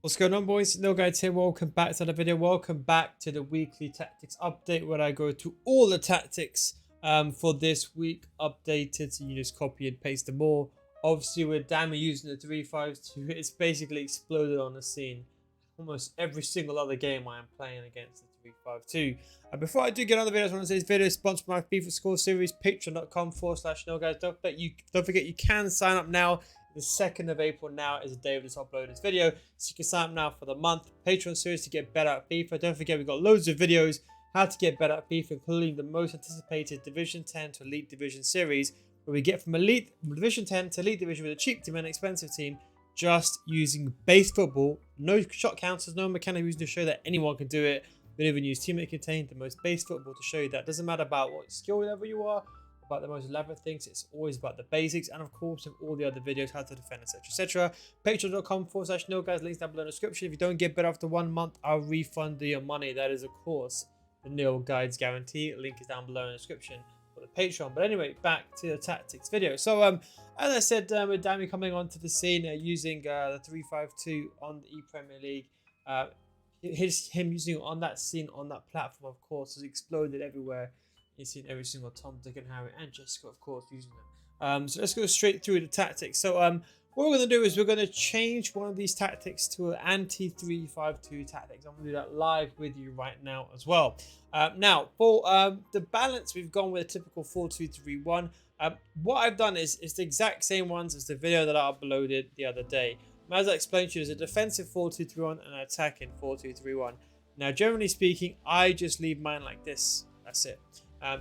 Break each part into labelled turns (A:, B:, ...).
A: What's going on, boys? NealGuides here. Welcome back to the video. Welcome back to the weekly tactics update where I go through all the tactics for this week updated. So you just copy and paste them all. Obviously, with Dammy using the 352, it's basically exploded on the scene. Almost every single other game I am playing against the 352. Before I do get on the videos, I want to say this video is sponsored by FIFA School Series, patreon.com/NealGuides. Don't forget you can sign up now. The 2nd of April now is the day of this upload this video, so you can sign up now for the month Patreon series to get better at FIFA. Don't forget we've got loads of videos how to get better at FIFA, including the most anticipated Division 10 to Elite Division series, where we get from Elite Division 10 to Elite Division with a cheap team and an expensive team, just using base football, no shot counters, no mechanic reason to show that anyone can do it. We don't even use teammate contained, the most base football to show you that doesn't matter about what skill level you are, about the most elaborate things, it's always about the basics, and of course with all the other videos how to defend, etc. Patreon.com/NealGuides, links down below in the description. If you don't get better after 1 month, I'll refund your money. That is of course the NealGuides guarantee. Link is down below in the description for the Patreon. But anyway, back to the tactics video. So as I said, with Dammy coming onto the scene using the 352 on the Premier League, him using it on that scene, on that platform, of course, has exploded everywhere. You've seen every single Tom, Dick, and Harry, and Jessica, of course, using them. So let's go straight through the tactics. So what we're going to do is we're going to change one of these tactics to an anti-352 tactics. I'm going to do that live with you right now as well. Now, for the balance, we've gone with a typical 4-2-3-1. What I've done is the exact same ones as the video that I uploaded the other day. As I explained to you, there's a defensive 4-2-3-1 and an attacking 4-2-3-1. Now, generally speaking, I just leave mine like this. That's it.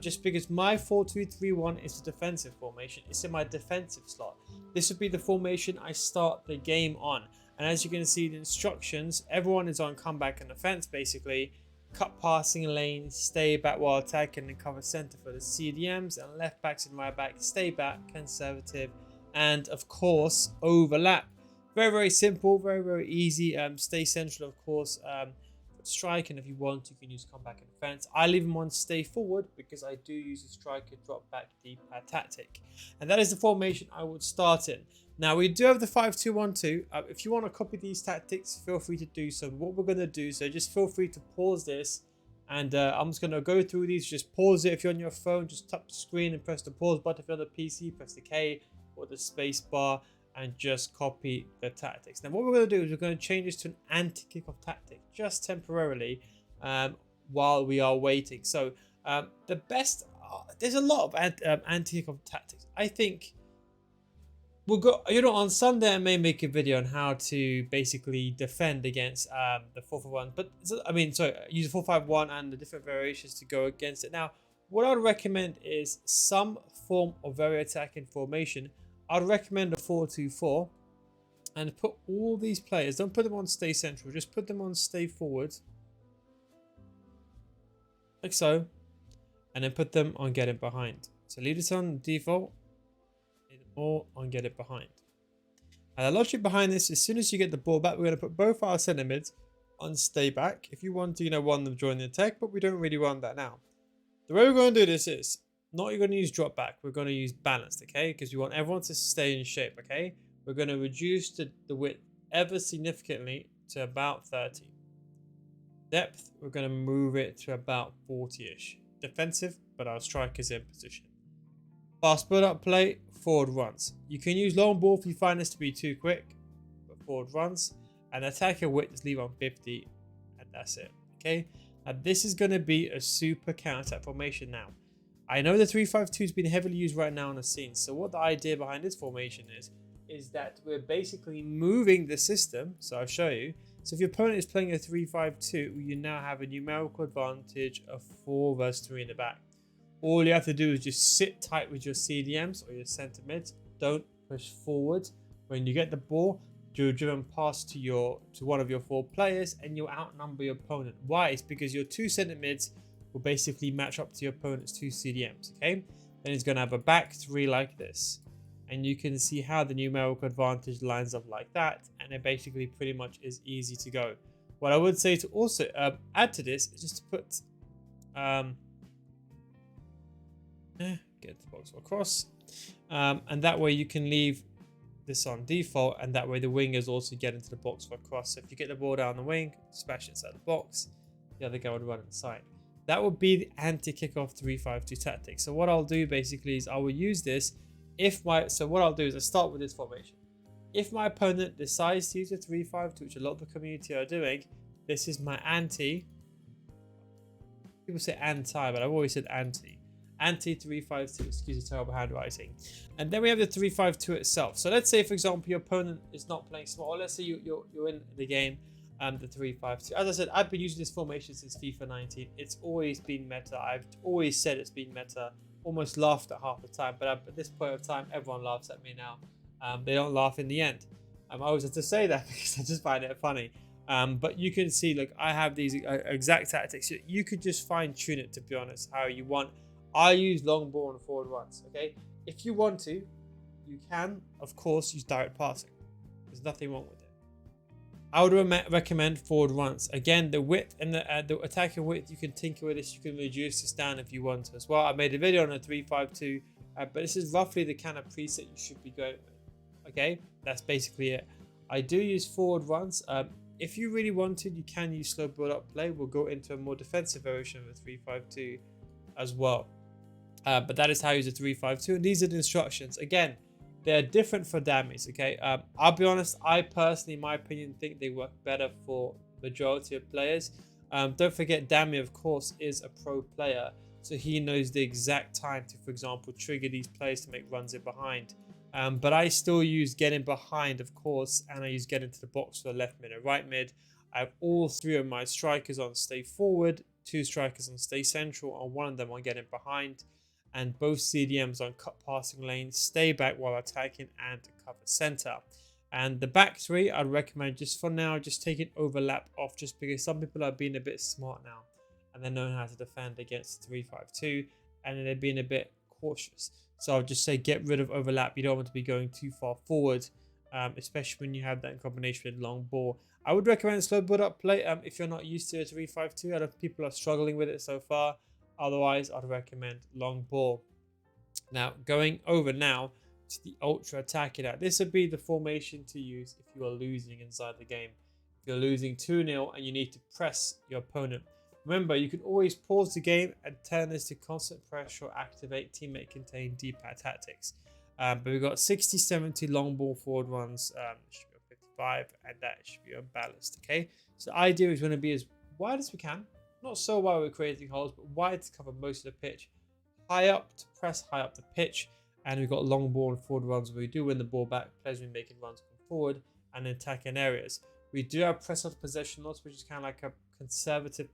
A: Just because my 4-2-3-1 is a defensive formation. It's in my defensive slot. This would be the formation I start the game on. And as you can see, the instructions, everyone is on comeback and defense basically. Cut passing lane, stay back while attacking, and cover center for the CDMs, and left backs and right back, stay back, conservative, and of course overlap. Very, very simple, very, very easy. Stay central, of course. Strike, and if you want you can use comeback and defense. I leave them on stay forward because I do use a striker drop back deep tactic, and that is the formation I would start in. Now we do have the 5-2-1-2. If you want to copy these tactics, feel free to do so. What we're going to do, so just feel free to pause this, and I'm just going to go through these. Just pause it if you're on your phone, just tap the screen and press the pause button. If you're on the PC, press the K or the space bar and just copy the tactics. Now what we're going to do is we're going to change this to an anti-kickoff tactic just temporarily while we are waiting. So the best, there's a lot of anti-kickoff tactics. I think we'll go, on Sunday I may make a video on how to basically defend against the 4-4-1, but I mean, sorry, use a 4-5-1 and the different variations to go against it. Now what I would recommend is some form of very attacking formation. I'd recommend a 4-2-4 and put all these players, don't put them on stay central, just put them on stay forward, like so, and then put them on get it behind. So leave this on default, or on get it behind. And the logic behind this, as soon as you get the ball back, we're going to put both our centre mids on stay back. If you want to, want them join the attack, but we don't really want that now. The way we're going to do this is, not you're going to use drop back, we're going to use balanced, okay? Because we want everyone to stay in shape, okay? We're going to reduce the width ever significantly to about 30. Depth, we're going to move it to about 40-ish. Defensive, but our strikers in position. Fast build-up play, forward runs. You can use long ball if you find this to be too quick, but forward runs. And attacker width, just leave on 50, and that's it, okay? Now this is going to be a super counter-attack formation now. I know the 3-5-2 has been heavily used right now on the scene. So what the idea behind this formation is that we're basically moving the system. So I'll show you. So if your opponent is playing a 3-5-2, you now have a numerical advantage of 4 versus 3 in the back. All you have to do is just sit tight with your CDMs or your centre mids. Don't push forward. When you get the ball, do a driven pass to one of your 4 players, and you'll outnumber your opponent. Why? It's because your 2 centre mids will basically match up to your opponent's 2 CDMs, okay? Then he's going to have a back 3 like this. And you can see how the numerical advantage lines up like that. And it basically pretty much is easy to go. What I would say to also add to this is just to put... get the box across. And that way you can leave this on default, and that way the wingers also get into the box for a cross. So if you get the ball down the wing, smash it inside the box, the other guy would run inside. That would be the anti-kickoff 3-5-2 tactic. So what I'll do basically is I will use this what I'll do is I start with this formation. If my opponent decides to use a 3-5-2, which a lot of the community are doing, this is my anti. People say anti, but I've always said anti. Anti 3-5-2, excuse the terrible handwriting. And then we have the 3-5-2 itself. So let's say, for example, your opponent is not playing small. Or let's say you're in the game, the 3-5-2. As I said, I've been using this formation since FIFA 19. It's always been meta. I've always said it's been meta. Almost laughed at half the time, but at this point of time, everyone laughs at me now. They don't laugh in the end. I always have to say that because I just find it funny. But you can see, like, I have these exact tactics. You could just fine tune it, to be honest, how you want. I use long ball and forward runs. Okay, if you want to, you can, of course, use direct passing. There's nothing wrong with it. I would recommend forward runs. Again, the width and the attacking width, you can tinker with this. You can reduce this down if you want to as well. I made a video on a 3-5-2, but this is roughly the kind of preset you should be going with. Okay, that's basically it. I do use forward runs. If you really wanted, you can use slow build up play. We'll go into a more defensive version of a 3-5-2 as well. But that is how you use a 3-5-2. And these are the instructions. Again, they're different for dummies, okay? I'll be honest, I personally, in my opinion, think they work better for majority of players. Don't forget, Dammy, of course, is a pro player. So he knows the exact time to, for example, trigger these players to make runs in behind. But I still use getting behind, of course, and I use getting to the box for the left mid and right mid. I have all three of my strikers on stay forward, 2 strikers on stay central, and 1 of them on getting behind. And both CDMs on cut passing lanes, stay back while attacking, and cover center. And the back 3, I'd recommend just for now, just taking overlap off, just because some people are being a bit smart now and they're knowing how to defend against 3-5-2, and they're being a bit cautious. So I'll just say get rid of overlap. You don't want to be going too far forward, especially when you have that in combination with long ball. I would recommend slow build up play if you're not used to a 3-5-2. I know people are struggling with it so far. Otherwise, I'd recommend long ball. Now, going over now to the ultra attacking out. This would be the formation to use if you are losing inside the game. If you're losing 2-0 and you need to press your opponent. Remember, you can always pause the game and turn this to constant pressure or activate teammate contained D-pad tactics. But we've got 60-70 long ball forward runs. It should be on 55, and that should be unbalanced. Okay, so the idea is going to be as wide as we can. Not so wide we're creating holes, but wide to cover most of the pitch. High up to press high up the pitch. And we've got long ball and forward runs where we do win the ball back. Players will be making runs forward and attacking areas. We do have press out possession loss, which is kind of like a conservative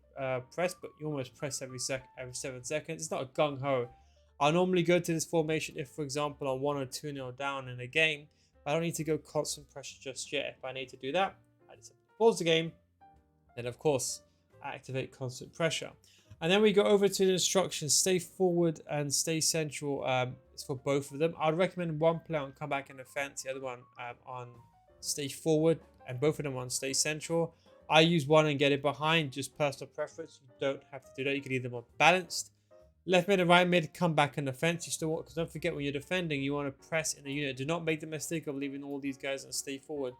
A: press, but you almost press every 7 seconds. It's not a gung-ho. I normally go to this formation if, for example, I'm 1 or 2-0 down in a game. I don't need to go constant pressure just yet. If I need to do that, I just pause the game. Then, of course, activate constant pressure. And then we go over to the instructions. Stay forward and stay central. It's for both of them. I'd recommend one player on comeback and defense, the other one on stay forward, and both of them on stay central. I use one and get it behind, just personal preference. You don't have to do that. You can leave them on balanced. Left mid and right mid, come back and defense. You still want, because don't forget, when you're defending, you want to press in a unit. Do not make the mistake of leaving all these guys and stay forward.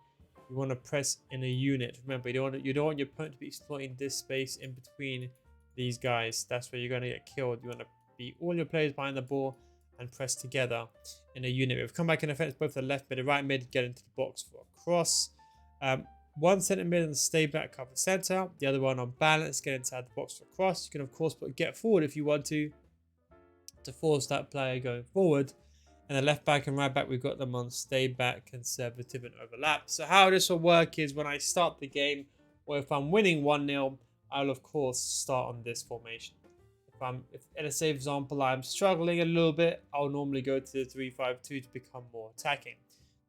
A: You want to press in a unit. Remember, you don't want your opponent to be exploiting this space in between these guys. That's where you're going to get killed. You want to be all your players behind the ball and press together in a unit. We've come back in defense, both the left mid and right mid, get into the box for a cross. One centre mid and stay back, cover centre. The other one on balance, get inside the box for a cross. You can, of course, put get forward if you want to force that player going forward. And the left back and right back, we've got them on stay back, conservative, and overlap. So how this will work is when I start the game, or if I'm winning 1-0, I'll, of course, start on this formation. If let's say, for example, I'm struggling a little bit, I'll normally go to the 3-5-2 to become more attacking.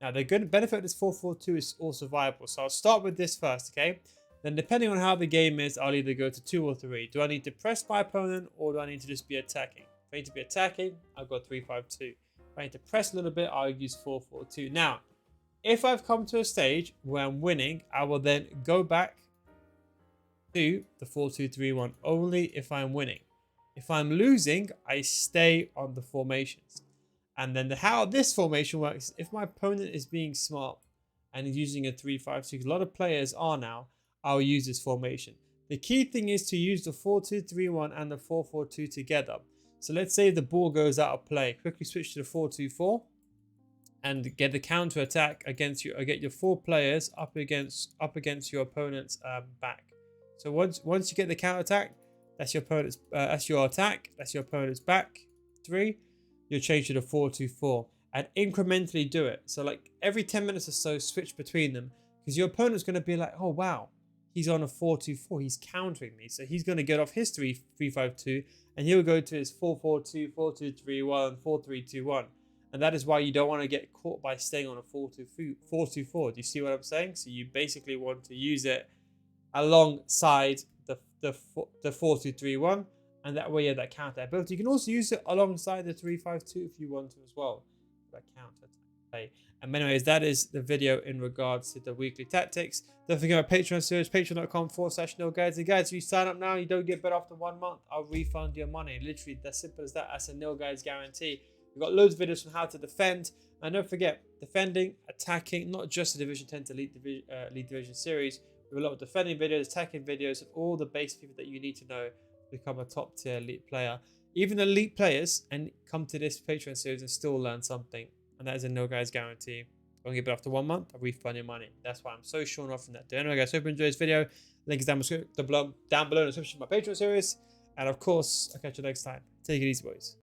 A: Now, the good benefit of this 4-4-2 is also viable. So I'll start with this first, okay? Then depending on how the game is, I'll either go to 2 or 3. Do I need to press my opponent, or do I need to just be attacking? If I need to be attacking, I'll go 3-5-2. If I need to press a little bit, I'll use 4-4-2. Now, if I've come to a stage where I'm winning, I will then go back to the 4-2-3-1 only if I'm winning. If I'm losing, I stay on the formations. And then how this formation works, if my opponent is being smart and is using a 3-5-2, a lot of players are now, I'll use this formation. The key thing is to use the 4-2-3-1 and the 4-4-2 together. So let's say the ball goes out of play. Quickly switch to the 4-2-4 and get the counter attack against you. Get your 4 players up against your opponent's back. So once you get the counter attack, that's your opponent's that's your attack. That's your opponent's back 3. You'll change to the 4-2-4 and incrementally do it. So like every 10 minutes or so, switch between them, because your opponent's going to be like, oh wow, he's on a 4-2-4. He's countering me, so he's going to get off his 3-5-2 and he'll go to his 4-4-2, 4-2-3-1, 4-3-2-1. And that is why you don't want to get caught by staying on a 4-2-4. Do you see what I'm saying? So you basically want to use it alongside the 4-2-3-1, and that way you have that counter ability. You can also use it alongside the 3-5-2 if you want to as well. That counter play. And anyways, that is the video in regards to the weekly tactics. Don't forget my Patreon series, patreon.com/NealGuides. And guys, if you sign up now, you don't get bet after 1 month, I'll refund your money. Literally, that's simple as that. That's a NealGuides guarantee. We've got loads of videos on how to defend. And don't forget, defending, attacking, not just the Division 10 to Elite Division series. We have a lot of defending videos, attacking videos, and all the basic people that you need to know to become a top tier elite player. Even elite players and come to this Patreon series and still learn something. And that is a NealGuides guarantee. Don't give it after 1 month, I'll refund your money. That's why I'm so sure enough from that. Anyway, guys, hope you enjoyed this video. Link is down below in the description of my Patreon series. And of course, I'll catch you next time. Take it easy, boys.